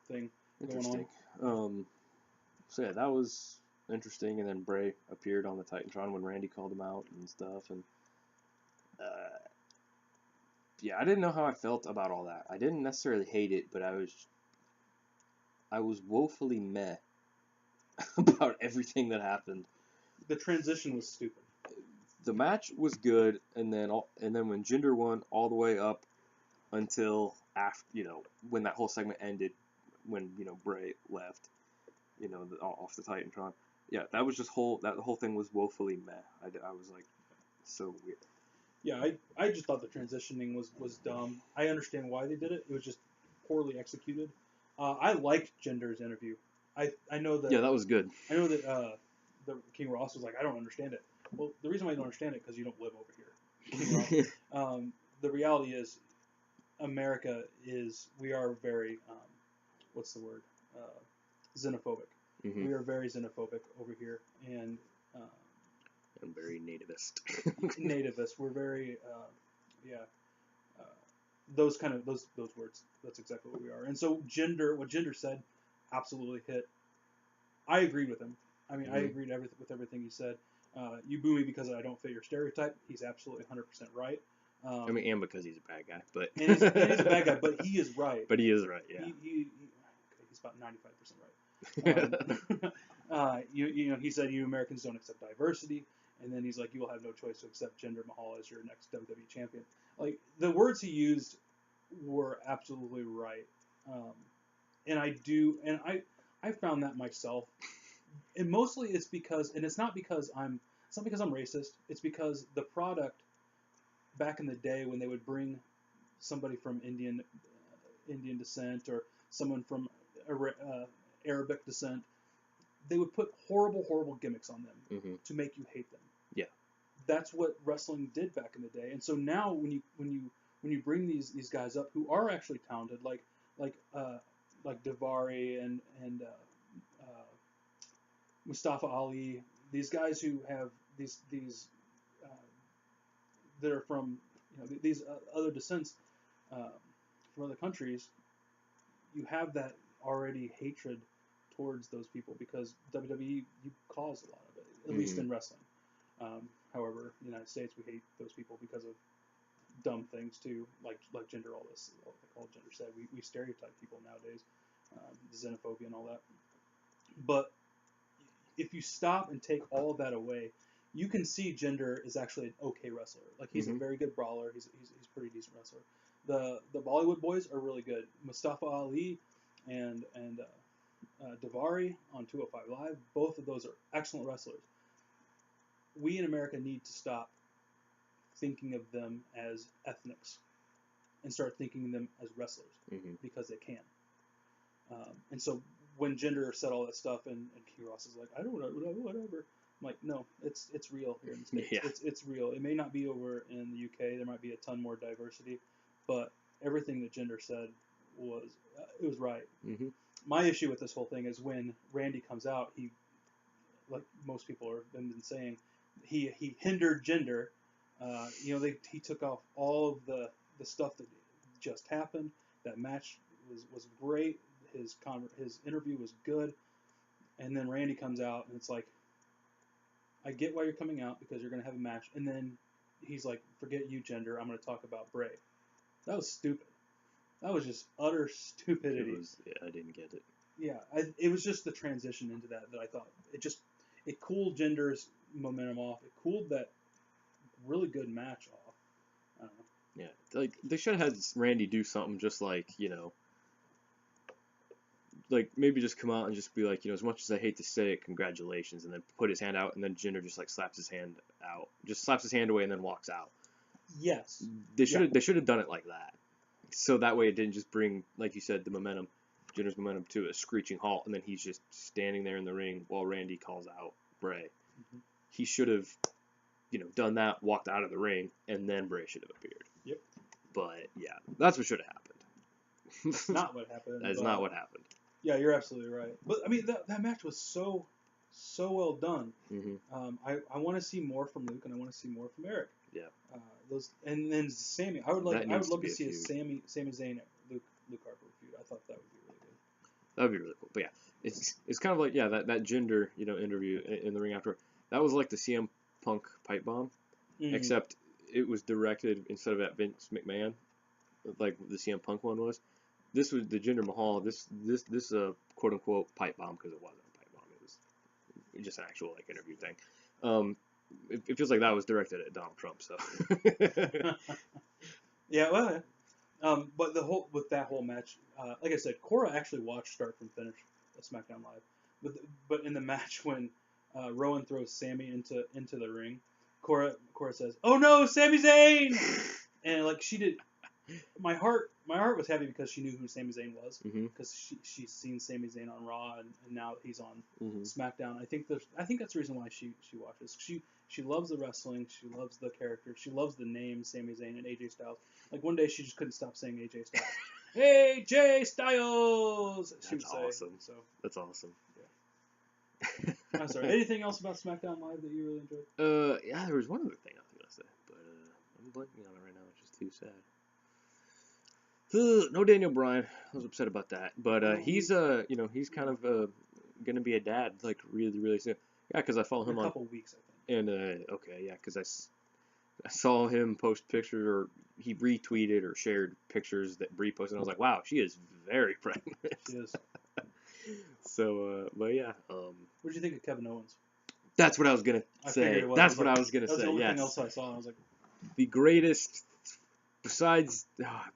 thing going on. So yeah, that was interesting. And then Bray appeared on the Titantron when Randy called him out and stuff. And yeah, I didn't know how I felt about all that. I didn't necessarily hate it, but I was woefully meh about everything that happened. The transition was stupid. The match was good, and then when Jinder won all the way up until after, when that whole segment ended, when Bray left, off the Titantron. Yeah, that was just the whole thing was woefully meh. I was like, so weird. Yeah, I just thought the transitioning was dumb. I understand why they did it. It was just poorly executed. I liked Jinder's interview. I know that. Yeah, that was good. I know that the King Ross was like, I don't understand it. Well, the reason why you don't understand it because you don't live over here, King Ross. The reality is, America we are very what's the word? Xenophobic. Mm-hmm. We are very xenophobic over here, and I'm very nativist. Nativist. We're very those words. That's exactly what we are. And so what Jinder said, absolutely hit. I agreed with him. I mean, I agreed with everything he said. You boo me because I don't fit your stereotype. He's absolutely 100% right. I mean, and because he's a bad guy, but and he's a bad guy, but he is right. But he is right, yeah. He's about 95% right. He said you Americans don't accept diversity, and then he's like, you will have no choice to accept Jinder Mahal as your next WWE champion. Like, the words he used were absolutely right, and I found that myself, and mostly it's because, and it's not because I'm racist. It's because the product back in the day when they would bring somebody from Indian descent or someone from Arabic descent, they would put horrible gimmicks on them to make you hate them. Yeah, that's what wrestling did back in the day. And so now when you bring these guys up who are actually talented, like Daivari and Mustafa Ali, these guys who have these that are from these other descents from other countries, you have that already hatred towards those people because WWE, you cause a lot of it, at least in wrestling. However, in the United States, we hate those people because of dumb things too, like gender, all this, what they call gender said. We stereotype people nowadays, xenophobia and all that. But if you stop and take all of that away, you can see Jinder is actually an okay wrestler. Like, he's a very good brawler. He's a pretty decent wrestler. The Bollywood boys are really good. Mustafa Ali and Davari on 205 Live. Both of those are excellent wrestlers. We in America need to stop thinking of them as ethnics and start thinking of them as wrestlers because they can. And so when Jinder said all that stuff and King Ross is like, I don't know, whatever. I'm like, no, it's real here in the States. Yeah. It's real. It may not be over in the UK. There might be a ton more diversity, but everything that Jinder said was it was right. My issue with this whole thing is when Randy comes out, he, like most people have been saying, he hindered Jinder. He took off all of the stuff that just happened. That match was great. His interview was good, and then Randy comes out and it's like, I get why you're coming out because you're gonna have a match, and then he's like, forget you, Jinder. I'm gonna talk about Bray. That was stupid. That was just utter stupidity. I didn't get it. Yeah, it was just the transition into that I thought it cooled Jinder's momentum off. It cooled that really good match off. I don't know. Yeah, like they should have had Randy do something just like, like maybe just come out and just be like, as much as I hate to say it, congratulations, and then put his hand out, and then Jinder just like slaps his hand away, and then walks out. Yes. They should have done it like that, so that way it didn't just bring, like you said, Jinder's momentum to a screeching halt, and then he's just standing there in the ring while Randy calls out Bray. He should have, done that, walked out of the ring, and then Bray should have appeared. Yep. But yeah, that's what should have happened. That's not what happened. That's not what happened. Yeah, you're absolutely right. But I mean, that match was so well done. I want to see more from Luke, and I want to see more from Eric. Yeah. And then Sammy. I would love to see a Sami Zayn Luke Harper feud. I thought that would be really good. That would be really cool. But yeah, it's kind of like that Jinder interview in the ring after. That was like the CM Punk pipe bomb, except it was directed instead of at Vince McMahon, like the CM Punk one was. This was the Jinder Mahal. This quote unquote pipe bomb, because it wasn't a pipe bomb. It was just an actual like interview thing. It feels like that was directed at Donald Trump. So. Yeah, well, but with that whole match, like I said, Cora actually watched start from finish at SmackDown Live. But in the match when Rowan throws Sammy into the ring, Cora says, "Oh no, Sami Zayn!" And like she did. My heart was heavy because she knew who Sami Zayn was, because she's seen Sami Zayn on Raw, and now he's on SmackDown. I think that's the reason why she watches. She loves the wrestling, she loves the character, she loves the name Sami Zayn and AJ Styles. Like one day she just couldn't stop saying AJ Styles. AJ Styles. That's awesome. So that's awesome. Yeah. I'm sorry. Anything else about SmackDown Live that you really enjoyed? Yeah, there was one other thing I was gonna say, but I'm blanking on it right now. It's just too sad. No Daniel Bryan. I was upset about that, but he's he's kind of gonna be a dad like really really soon. Yeah, because I follow him in a couple weeks, I think. And okay, yeah, because I saw him post pictures, or he retweeted or shared pictures that Brie posted, and I was like, wow, she is very pregnant. She is. So, but yeah. What did you think of Kevin Owens? That's what I was gonna say. That's what I was gonna say. That's the only yes. thing else I saw. And I was like, the greatest. Besides,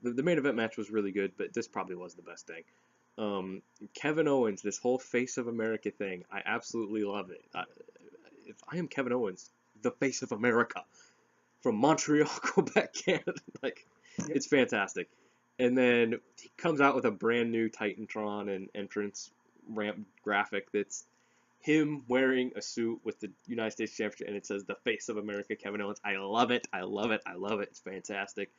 the main event match was really good, but this probably was the best thing. Kevin Owens, this whole Face of America thing, I absolutely love it. If I am Kevin Owens, the Face of America, from Montreal, Quebec, Canada, like, it's fantastic. And then he comes out with a brand new Titantron and entrance ramp graphic that's him wearing a suit with the United States Championship, and it says the Face of America, Kevin Owens. I love it. I love it. I love it. It's fantastic.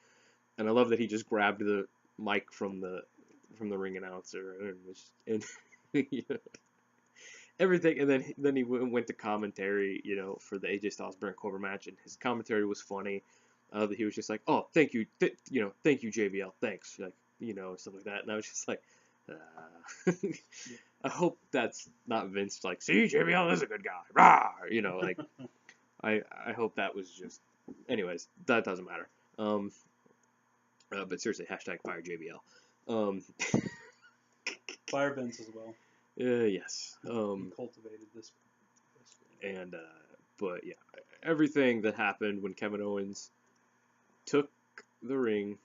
And I love that he just grabbed the mic from the ring announcer and everything. And then he went to commentary, for the AJ Styles Baron Corbin match, and his commentary was funny. That he was just like, "Oh, thank you, thank you, JBL, thanks," like, stuff like that. And I was just like, I hope that's not Vince like, "See, JBL is a good guy," rah, like. I hope that was just. Anyways, that doesn't matter. But seriously, #fire JBL. Fire Vince as well. Yes. He cultivated this. And but yeah, everything that happened when Kevin Owens took the ring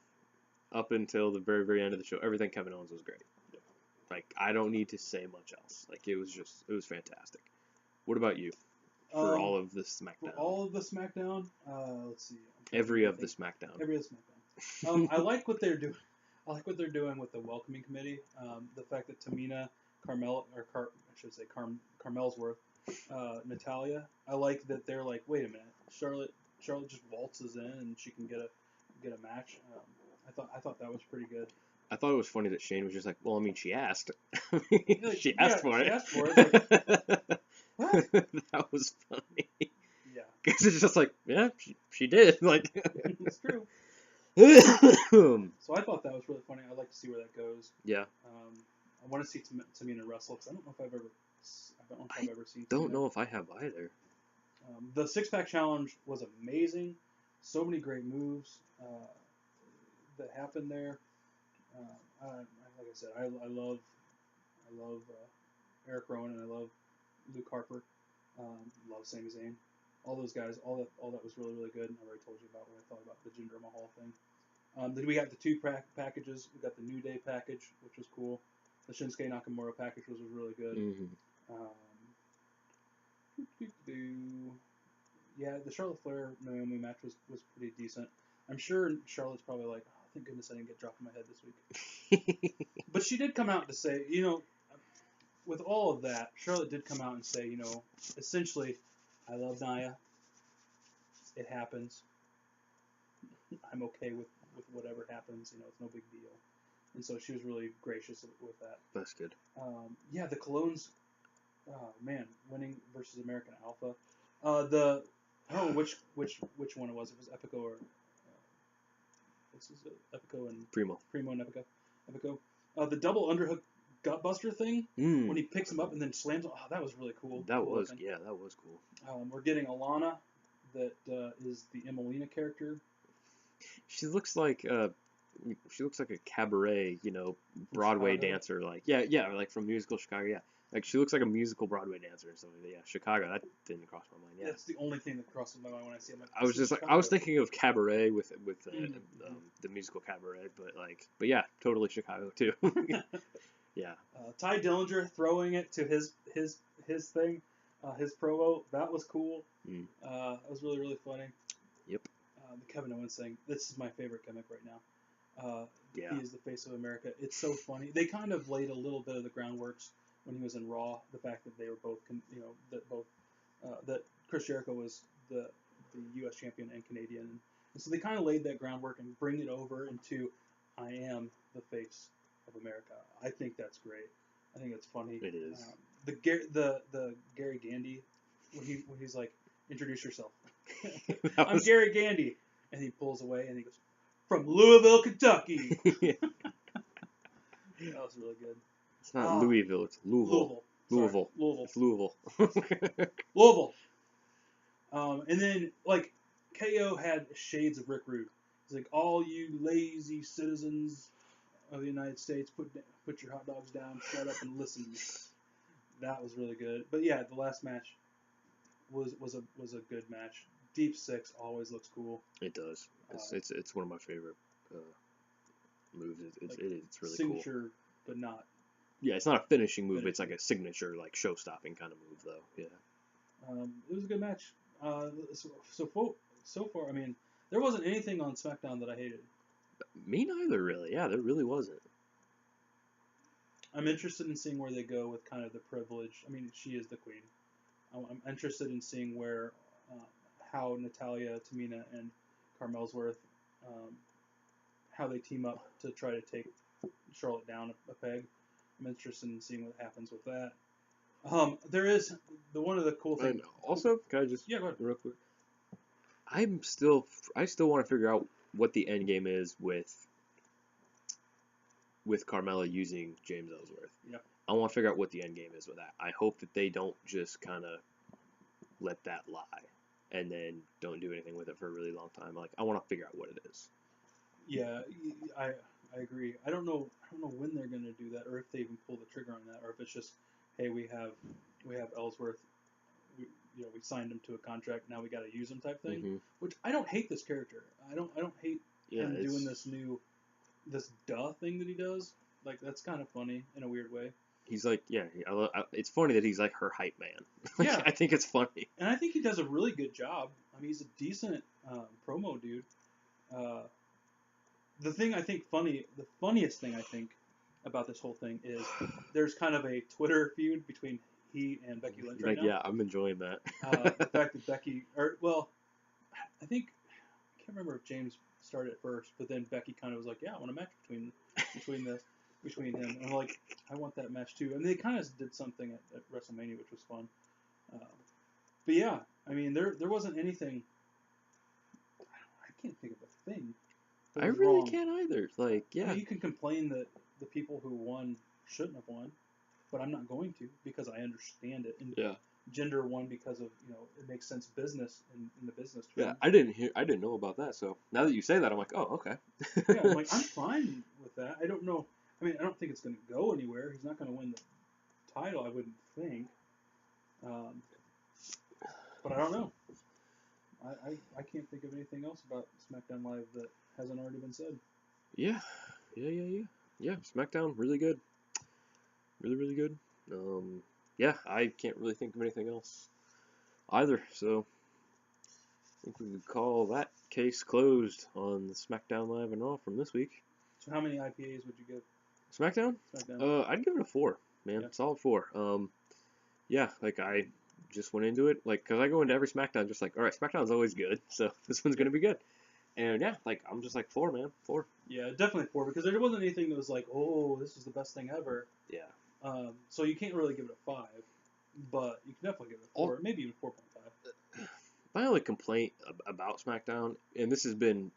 up until the very, very end of the show, everything Kevin Owens was great. Like, I don't need to say much else. Like, it was fantastic. What about you? For all of the SmackDown. For all of the SmackDown, let's see. Every of the SmackDown. Every of the SmackDown. I like what they're doing. I like what they're doing with the welcoming committee. The fact that Tamina, Carmelsworth, Natalia. I like that they're like, wait a minute, Charlotte just waltzes in and she can get a match. I thought that was pretty good. I thought it was funny that Shane was just like, well, I mean, she asked. She asked for it. She asked for it. Like, what? That was funny. Yeah. Because it's just like, yeah, she did. Like, it's true. So I thought that was really funny. I'd like to see where that goes. Yeah. I want to see Tamina wrestle because I don't know if I've ever seen. Don't know if I have either. The 6-pack challenge was amazing. So many great moves that happened there. Like I said, I love Eric Rowan and I love Luke Harper. Love Sami Zayn. All those guys. All that was really, really good. And I already told you about what I thought about the Jinder Mahal thing. Then we got the 2 packages. We got the New Day package, which was cool. The Shinsuke Nakamura package was really good. Mm-hmm. Yeah, the Charlotte Flair Naomi match was pretty decent. I'm sure Charlotte's probably like, oh, thank goodness I didn't get dropped in my head this week. But she did come out to say, with all of that, Charlotte did come out and say, essentially, I love Nia. It happens. I'm okay with whatever happens. It's no big deal. And so she was really gracious with that. That's good. Yeah, the Colognes, winning versus American Alpha. I don't know which one it was. It was Epico or Epico and Primo and Epico. The double underhook gutbuster thing when he picks him up and then slams him. Oh, that was really cool. That was cool. We're getting Alana, that is the Emelina character. She looks like a cabaret, Broadway Chicago. dancer. Like, yeah, like from musical Chicago. Yeah, like she looks like a musical Broadway dancer. So yeah, Chicago. That didn't cross my mind. Yeah, that's the only thing that crosses my mind when I see him. I was thinking of cabaret with the musical cabaret, but yeah, totally Chicago too. Yeah. Ty Dillinger throwing it to his thing, his promo. That was cool. That was really, really funny. Yep. The Kevin Owens thing. This is my favorite gimmick right now. Yeah. He is the face of America. It's so funny. They kind of laid a little bit of the groundworks when he was in Raw. The fact that they were both, that Chris Jericho was the U.S. champion and Canadian, and so they kind of laid that groundwork and bring it over into I am the face of America. I think that's great. I think that's funny. It is. The Gary Gandy when he's like, introduce yourself. I'm Gary Gandy, and he pulls away and he goes, from Louisville, Kentucky. That was really good. It's not Louisville, it's Louisville. Louisville. It's Louisville. Louisville. And then like KO had shades of Rick Rude. He's like, all you lazy citizens of the United States, put your hot dogs down, shut up and listen to me. That was really good. But yeah, the last match was a good match. Deep Six always looks cool. It does. It's one of my favorite moves. It's really signature, cool. But not. Yeah, it's not a finishing move. It's like a signature, like show-stopping kind of move, though. Yeah. It was a good match. So far, I mean, there wasn't anything on SmackDown that I hated. Me neither, really. Yeah, there really wasn't. I'm interested in seeing where they go with kind of the privilege. I mean, she is the queen. I'm interested in seeing where, how Natalia, Tamina, and Carmelsworth, how they team up to try to take Charlotte down a peg. I'm interested in seeing what happens with that. There is one of the cool things. Also, can I just go ahead. Real quick? I still want to figure out what the end game is with Carmella using James Ellsworth. Yeah. I want to figure out what the end game is with that. I hope that they don't just kind of let that lie and then don't do anything with it for a really long time. Like, I want to figure out what it is. Yeah, I agree. I don't know when they're going to do that, or if they even pull the trigger on that, or if it's just, hey, we have Ellsworth, we signed him to a contract, now we got to use him type thing. Mm-hmm. Which I don't hate this character. I don't hate him doing this new this duh thing that he does. Like, that's kind of funny in a weird way. He's like, yeah, it's funny that he's like her hype man. Like, Yeah. I think it's funny. And I think he does a really good job. I mean, he's a decent promo dude. The thing I think funny, the funniest thing I think about this whole thing is there's kind of a Twitter feud between he and Becky Lynch right Like, now. yeah, I'm enjoying that. The fact that Becky, I think, I can't remember if James started it first, but then Becky kind of was like, yeah, I want a match between him. And I'm like, I want that match too. And they kind of did something at WrestleMania, which was fun. But yeah, I mean, there wasn't anything. I can't think of a thing. I really can't either. Like, yeah. I mean, you can complain that the people who won shouldn't have won, but I'm not going to because I understand it. And yeah. Gender won because of, it makes sense business in the business term. Yeah, I didn't know about that. So now that you say that, I'm like, oh, okay. Yeah, I'm like, I'm fine with that. I don't know. I mean, I don't think it's going to go anywhere. He's not going to win the title, I wouldn't think. But I don't know. I can't think of anything else about SmackDown Live that hasn't already been said. Yeah. Yeah, SmackDown, really good. Really, really good. Yeah, I can't really think of anything else either. So I think we could call that case closed on the SmackDown Live and Raw from this week. So how many IPAs would you give SmackDown? I'd give it a 4, man. Yeah. Solid 4. Yeah, like I just went into it, like, because I go into every SmackDown just like, all right, SmackDown's always good, so this one's going to be good. And yeah, like, I'm just like 4, man. 4. Yeah, definitely 4, because there wasn't anything that was like, oh, this is the best thing ever. Yeah. So you can't really give it a 5, but you can definitely give it a 4, maybe even 4.5. My only complaint about SmackDown, and this has been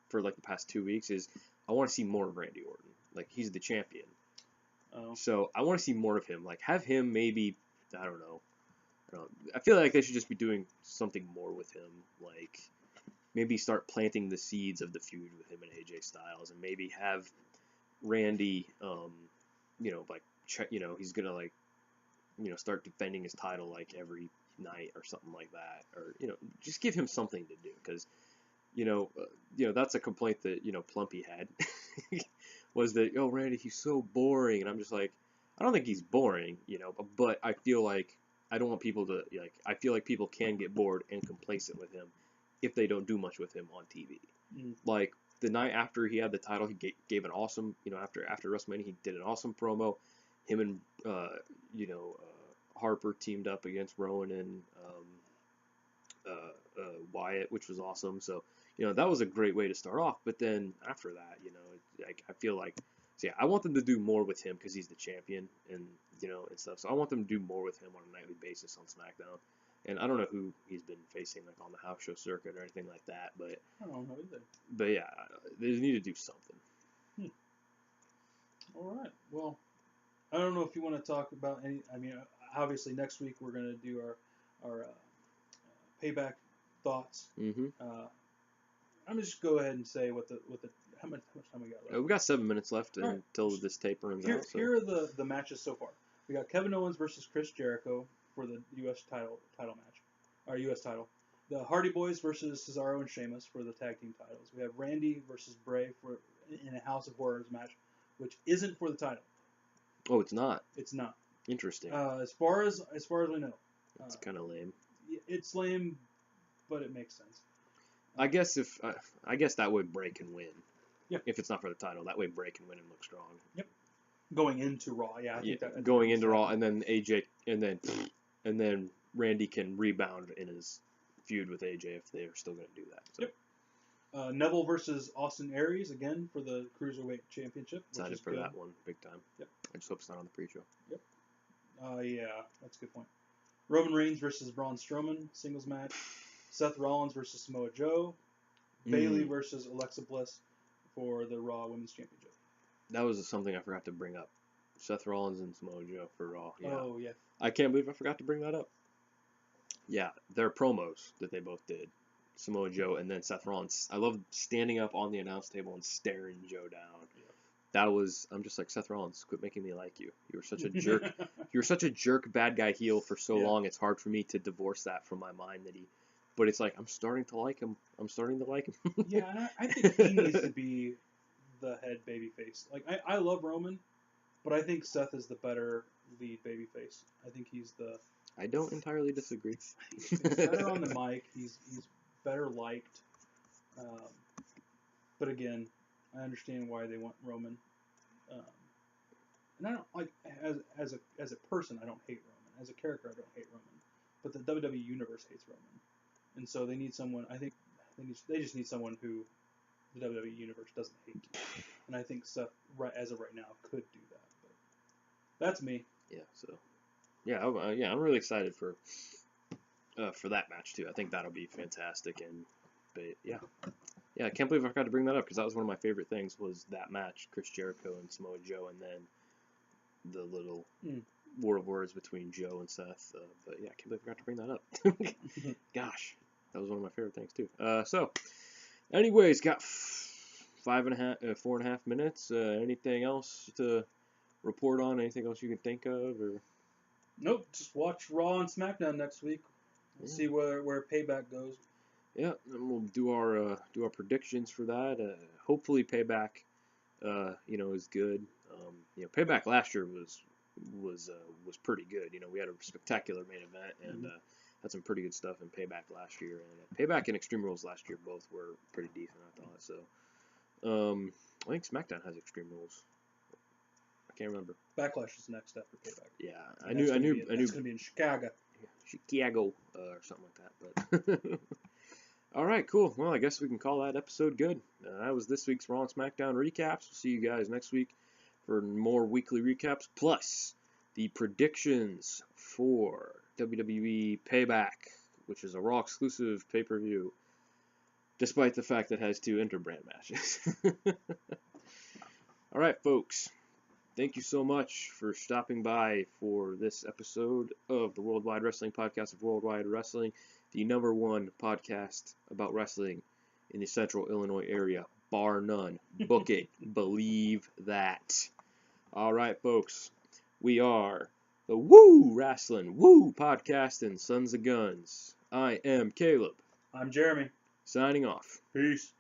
for like the past 2 weeks, is I want to see more of Randy Orton. Like, he's the champion. Oh. So I want to see more of him. Like, have him maybe, I don't know. I feel like they should just be doing something more with him. Like, maybe start planting the seeds of the feud with him and AJ Styles, and maybe have Randy, like, he's gonna like, start defending his title like every night or something like that, or just give him something to do, because that's a complaint that Plumpy had was that, oh, Randy, he's so boring, and I'm just like, I don't think he's boring, but I feel like I don't want people to I feel like people can get bored and complacent with him if they don't do much with him on TV. Like the night after he had the title, he gave an awesome, after WrestleMania, he did an awesome promo. Him and Harper teamed up against Rowan and Wyatt, which was awesome. So that was a great way to start off. But then after that, I feel like, so yeah, I want them to do more with him because he's the champion and and stuff. So I want them to do more with him on a nightly basis on SmackDown. And I don't know who he's been facing like on the house show circuit or anything like that, but I don't know either. But yeah, they need to do something. All right. Well, I don't know if you want to talk about any. I mean, obviously next week we're going to do our payback thoughts. Mm-hmm. I'm gonna just go ahead and say how much time we got left. We got 7 minutes left until this tape runs out. So. Here are the matches so far. We got Kevin Owens versus Chris Jericho for the U.S. title match, our U.S. title. The Hardy Boys versus Cesaro and Sheamus for the tag team titles. We have Randy versus Bray in a House of Horrors match, which isn't for the title. Oh, it's not. It's not. Interesting. As far as we know. It's kind of lame. It's lame, but it makes sense. I guess that way Bray can win. Yeah. If it's not for the title, that way Bray can win and look strong. Yep. Going into Raw, yeah. I think that going into Raw, and then AJ, and then Randy can rebound in his feud with AJ if they're still going to do that. So. Yep. Neville versus Austin Aries again for the Cruiserweight Championship. Excited for that one, big time. Yep. I just hope it's not on the pre-show. Yep. Yeah, that's a good point. Roman Reigns versus Braun Strowman, singles match. Seth Rollins versus Samoa Joe. Bayley versus Alexa Bliss for the Raw Women's Championship. That was something I forgot to bring up. Seth Rollins and Samoa Joe for Raw. Yeah. Oh, yeah. I can't believe I forgot to bring that up. Yeah, their promos that they both did. Samoa Joe and then Seth Rollins. I love standing up on the announce table and staring Joe down. Yeah. I'm just like, Seth Rollins, quit making me like you. You were such a jerk. You were such a jerk bad guy heel for so long. It's hard for me to divorce that from my mind but it's like, I'm starting to like him. Yeah, and I think he needs to be the head babyface. Like I love Roman, but I think Seth is the better lead babyface. I think he's the. I don't entirely disagree. He's better on the mic. He's better liked. But again, I understand why they want Roman. And I don't like as a person, I don't hate Roman. As a character, I don't hate Roman. But the WWE universe hates Roman, and so they need someone. I think they just need someone who the WWE universe doesn't hate. And I think Seth, as of right now, could do that. But that's me. Yeah. So. Yeah. I'm really excited for that match too. I think that'll be fantastic. But yeah. I can't believe I forgot to bring that up because that was one of my favorite things was that match, Chris Jericho and Samoa Joe, and then the little war of words between Joe and Seth. But yeah, I can't believe I forgot to bring that up. Gosh, that was one of my favorite things too. So, anyways, got 4.5 minutes. Anything else to report on? Anything else you can think of? Or nope, just watch Raw and SmackDown next week. We'll see where Payback goes. Yeah, and we'll do our predictions for that. Hopefully, Payback, is good. Payback last year was pretty good. We had a spectacular main event and had some pretty good stuff in Payback last year. And Payback and Extreme Rules last year both were pretty decent, I thought. So, I think SmackDown has Extreme Rules. I can't remember. Backlash is next after Payback. Yeah, I knew. It's gonna be in Chicago. Chicago, or something like that. But all right, cool. Well, I guess we can call that episode good. That was this week's Raw and SmackDown recaps. We'll see you guys next week for more weekly recaps, plus the predictions for WWE Payback, which is a Raw exclusive pay-per-view, despite the fact that it has 2 interbrand matches. All right, folks. Thank you so much for stopping by for this episode of the Worldwide Wrestling Podcast of Worldwide Wrestling, the #1 podcast about wrestling in the Central Illinois area, bar none. Book it. Believe that. All right, folks. We are the Woo Wrestling Woo Podcast and Sons of Guns. I am Caleb. I'm Jeremy. Signing off. Peace.